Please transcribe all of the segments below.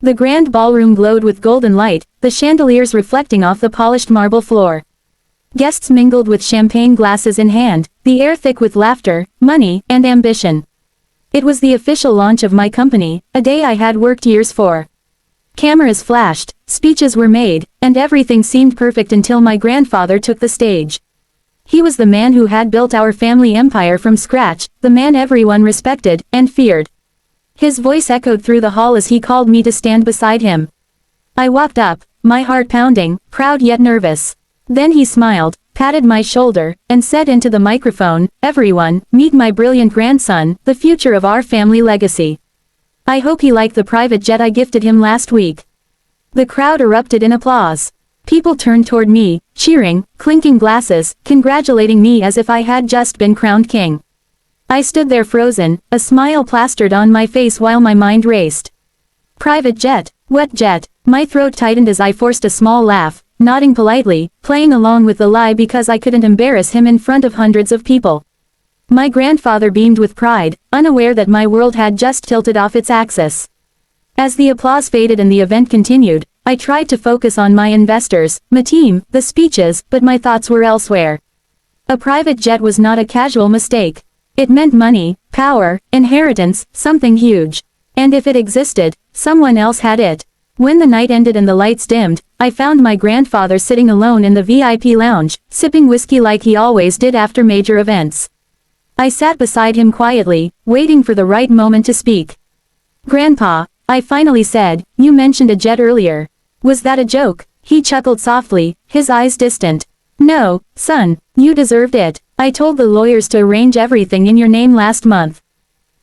The grand ballroom glowed with golden light, the chandeliers reflecting off the polished marble floor. Guests mingled with champagne glasses in hand, the air thick with laughter, money, and ambition. It was the official launch of my company, a day I had worked years for. Cameras flashed, speeches were made, and everything seemed perfect until my grandfather took the stage. He was the man who had built our family empire from scratch, the man everyone respected and feared. His voice echoed through the hall as he called me to stand beside him. I walked up, my heart pounding, proud yet nervous. Then he smiled, patted my shoulder, and said into the microphone, "Everyone, meet my brilliant grandson, the future of our family legacy. I hope he liked the private jet I gifted him last week." The crowd erupted in applause. People turned toward me, cheering, clinking glasses, congratulating me as if I had just been crowned king. I stood there frozen, a smile plastered on my face while my mind raced. Private jet? What jet? My throat tightened as I forced a small laugh, nodding politely, playing along with the lie because I couldn't embarrass him in front of hundreds of people. My grandfather beamed with pride, unaware that my world had just tilted off its axis. As the applause faded and the event continued, I tried to focus on my investors, my team, the speeches, but my thoughts were elsewhere. A private jet was not a casual mistake. It meant money, power, inheritance, something huge. And if it existed, someone else had it. When the night ended and the lights dimmed, I found my grandfather sitting alone in the VIP lounge, sipping whiskey like he always did after major events. I sat beside him quietly, waiting for the right moment to speak. "Grandpa," I finally said, "you mentioned a jet earlier. Was that a joke?" He chuckled softly, his eyes distant. "No, son, you deserved it. I told the lawyers to arrange everything in your name last month."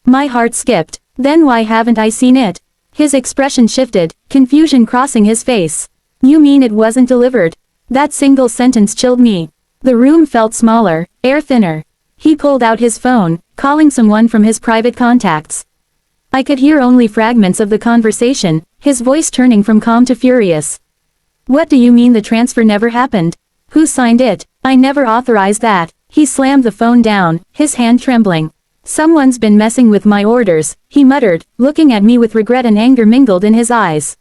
My heart skipped. Then why haven't I seen it? His expression shifted, confusion crossing his face. "You mean it wasn't delivered?" That single sentence chilled me. The room felt smaller, air thinner. He pulled out his phone, calling someone from his private contacts. I could hear only fragments of the conversation, his voice turning from calm to furious. "What do you mean the transfer never happened? Who signed it? I never authorized that." He slammed the phone down, his hand trembling. "Someone's been messing with my orders," he muttered, looking at me with regret and anger mingled in his eyes.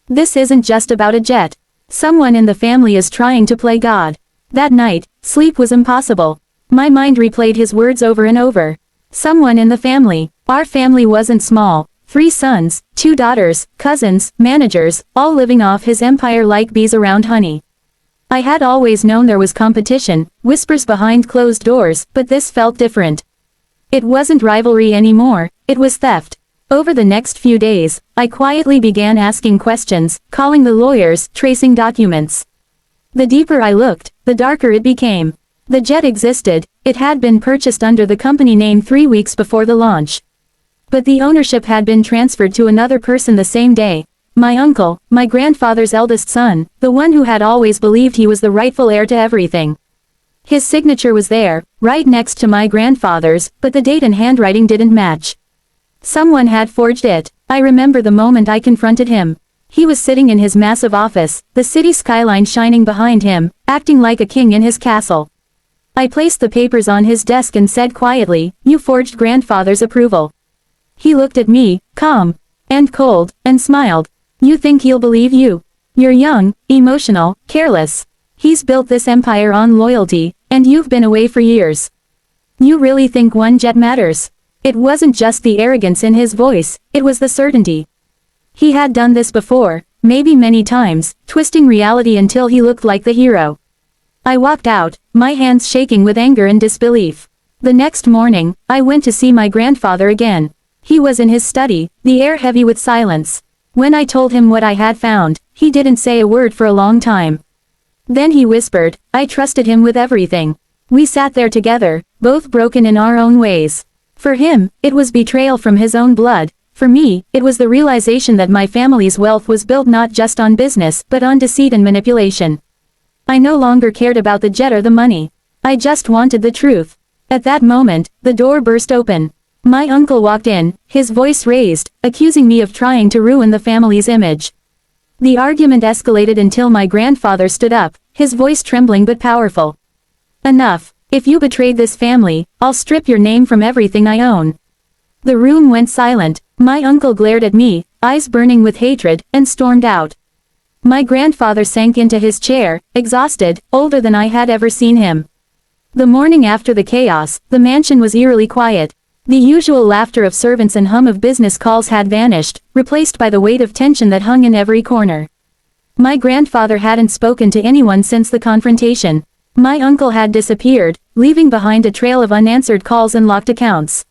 "This isn't just about a jet. Someone in the family is trying to play God." That night, sleep was impossible. My mind replayed his words over and over. Someone in the family. Our family wasn't small. 3 sons, 2 daughters, cousins, managers, all living off his empire like bees around honey. I had always known there was competition, whispers behind closed doors, but this felt different. It wasn't rivalry anymore, it was theft. Over the next few days, I quietly began asking questions, calling the lawyers, tracing documents. The deeper I looked, the darker it became. The jet existed, it had been purchased under the company name 3 weeks before the launch. But the ownership had been transferred to another person the same day. My uncle, my grandfather's eldest son, the one who had always believed he was the rightful heir to everything. His signature was there, right next to my grandfather's, but the date and handwriting didn't match. Someone had forged it. I remember the moment I confronted him. He was sitting in his massive office, the city skyline shining behind him, acting like a king in his castle. I placed the papers on his desk and said quietly, "You forged grandfather's approval." He looked at me, calm and cold, and smiled. "You think he'll believe you? You're young, emotional, careless. He's built this empire on loyalty, and you've been away for years. You really think one jet matters?" It wasn't just the arrogance in his voice, it was the certainty. He had done this before, maybe many times, twisting reality until he looked like the hero. I walked out, my hands shaking with anger and disbelief. The next morning, I went to see my grandfather again. He was in his study, the air heavy with silence. When I told him what I had found, he didn't say a word for a long time. Then he whispered, I trusted him with everything. We sat there together, both broken in our own ways. For him, it was betrayal from his own blood. For me, it was the realization that my family's wealth was built not just on business, but on deceit and manipulation. I no longer cared about the jet or the money. I just wanted the truth. At that moment, the door burst open. My uncle walked in, his voice raised, accusing me of trying to ruin the family's image. The argument escalated until my grandfather stood up, his voice trembling but powerful. Enough. If you betrayed this family, I'll strip your name from everything I own. The room went silent. My uncle glared at me, eyes burning with hatred, and stormed out. My grandfather sank into his chair, exhausted, older than I had ever seen him. The morning after the chaos, the mansion was eerily quiet. The usual laughter of servants and hum of business calls had vanished, replaced by the weight of tension that hung in every corner. My grandfather hadn't spoken to anyone since the confrontation. My uncle had disappeared, leaving behind a trail of unanswered calls and locked accounts.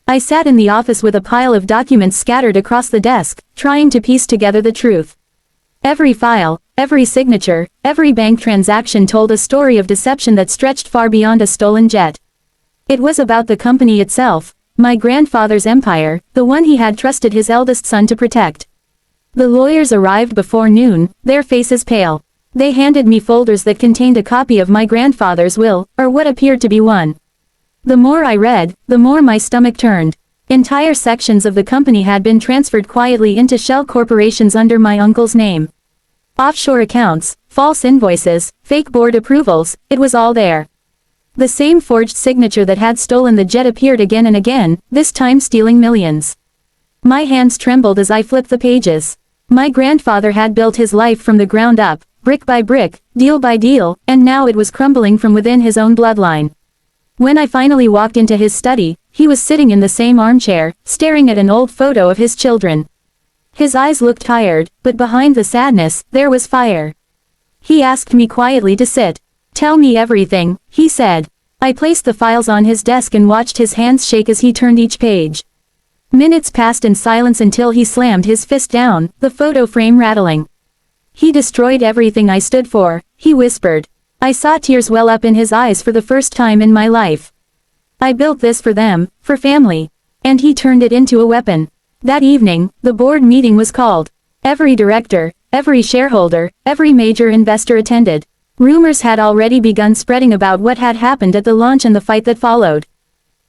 I sat in the office with a pile of documents scattered across the desk, trying to piece together the truth. Every file, every signature, every bank transaction told a story of deception that stretched far beyond a stolen jet. It was about the company itself, my grandfather's empire, the one he had trusted his eldest son to protect. The lawyers arrived before noon, their faces pale. They handed me folders that contained a copy of my grandfather's will, or what appeared to be one. The more I read, the more my stomach turned. Entire sections of the company had been transferred quietly into shell corporations under my uncle's name. Offshore accounts, false invoices, fake board approvals, it was all there. The same forged signature that had stolen the jet appeared again and again, this time stealing millions. My hands trembled as I flipped the pages. My grandfather had built his life from the ground up, brick by brick, deal by deal, and now it was crumbling from within his own bloodline. When I finally walked into his study, he was sitting in the same armchair, staring at an old photo of his children. His eyes looked tired, but behind the sadness, there was fire. He asked me quietly to sit. "Tell me everything," he said. I placed the files on his desk and watched his hands shake as he turned each page. Minutes passed in silence until he slammed his fist down, the photo frame rattling. "He destroyed everything I stood for," he whispered. I saw tears well up in his eyes for the first time in my life. "I built this for them, for family." And he turned it into a weapon. That evening, the board meeting was called. Every director, every shareholder, every major investor attended. Rumors had already begun spreading about what had happened at the launch and the fight that followed.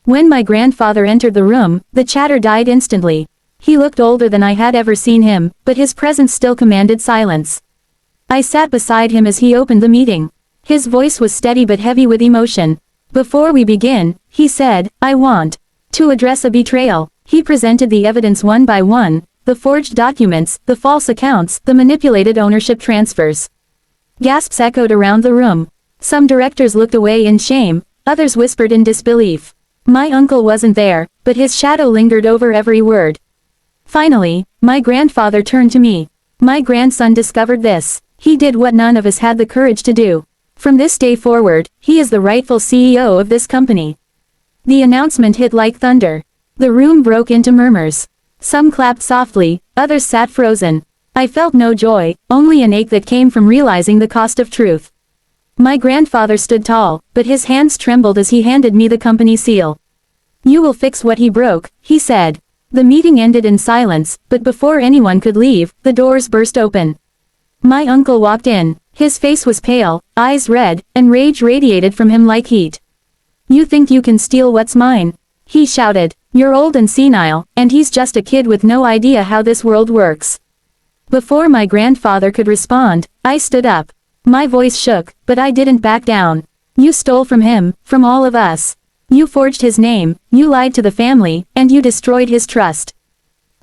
When my grandfather entered the room, the chatter died instantly. He looked older than I had ever seen him, but his presence still commanded silence. I sat beside him as he opened the meeting. His voice was steady but heavy with emotion. "Before we begin," he said, "I want to address a betrayal." He presented the evidence one by one, the forged documents, the false accounts, the manipulated ownership transfers. Gasps echoed around the room. Some directors looked away in shame, others whispered in disbelief. My uncle wasn't there, but his shadow lingered over every word. Finally, my grandfather turned to me. "My grandson discovered this. He did what none of us had the courage to do. From this day forward, he is the rightful CEO of this company." The announcement hit like thunder. The room broke into murmurs. Some clapped softly, others sat frozen. I felt no joy, only an ache that came from realizing the cost of truth. My grandfather stood tall, but his hands trembled as he handed me the company seal. "You will fix what he broke," he said. The meeting ended in silence, but before anyone could leave, the doors burst open. My uncle walked in. His face was pale, eyes red, and rage radiated from him like heat. "You think you can steal what's mine?" he shouted. "You're old and senile, and he's just a kid with no idea how this world works." Before my grandfather could respond, I stood up. My voice shook, but I didn't back down. "You stole from him, from all of us. You forged his name, you lied to the family, and you destroyed his trust.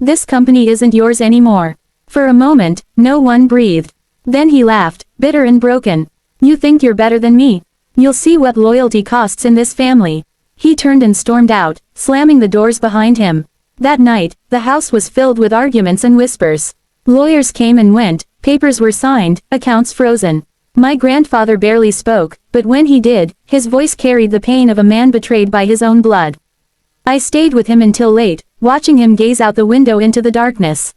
This company isn't yours anymore." For a moment, no one breathed. Then he laughed, bitter and broken. "You think you're better than me? You'll see what loyalty costs in this family." He turned and stormed out, slamming the doors behind him. That night, the house was filled with arguments and whispers. Lawyers came and went, papers were signed, accounts frozen. My grandfather barely spoke, but when he did, his voice carried the pain of a man betrayed by his own blood. I stayed with him until late, watching him gaze out the window into the darkness.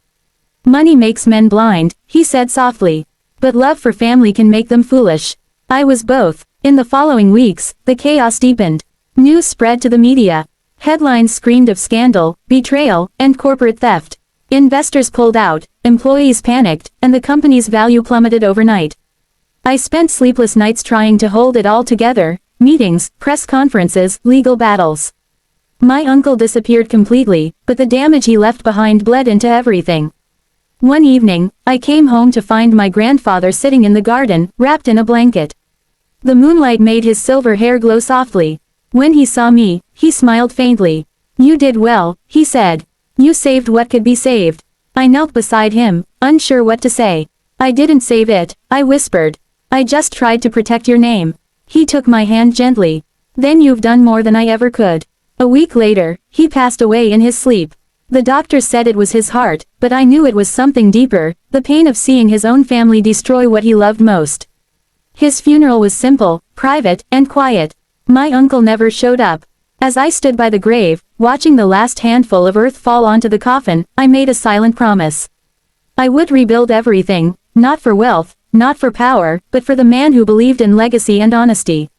"Money makes men blind," he said softly. "But love for family can make them foolish." I was both. In the following weeks, the chaos deepened. News spread to the media. Headlines screamed of scandal, betrayal, and corporate theft. Investors pulled out, employees panicked, and the company's value plummeted overnight. I spent sleepless nights trying to hold it all together, meetings, press conferences, legal battles. My uncle disappeared completely, but the damage he left behind bled into everything. One evening, I came home to find my grandfather sitting in the garden, wrapped in a blanket. The moonlight made his silver hair glow softly. When he saw me, he smiled faintly. "You did well," he said. "You saved what could be saved." I knelt beside him, unsure what to say. I didn't save it, I whispered. I just tried to protect your name. He took my hand gently. Then you've done more than I ever could. A week later, he passed away in his sleep. The doctor said it was his heart, but I knew it was something deeper, the pain of seeing his own family destroy what he loved most. His funeral was simple, private, and quiet. My uncle never showed up. As I stood by the grave, watching the last handful of earth fall onto the coffin, I made a silent promise. I would rebuild everything, not for wealth, not for power, but for the man who believed in legacy and honesty.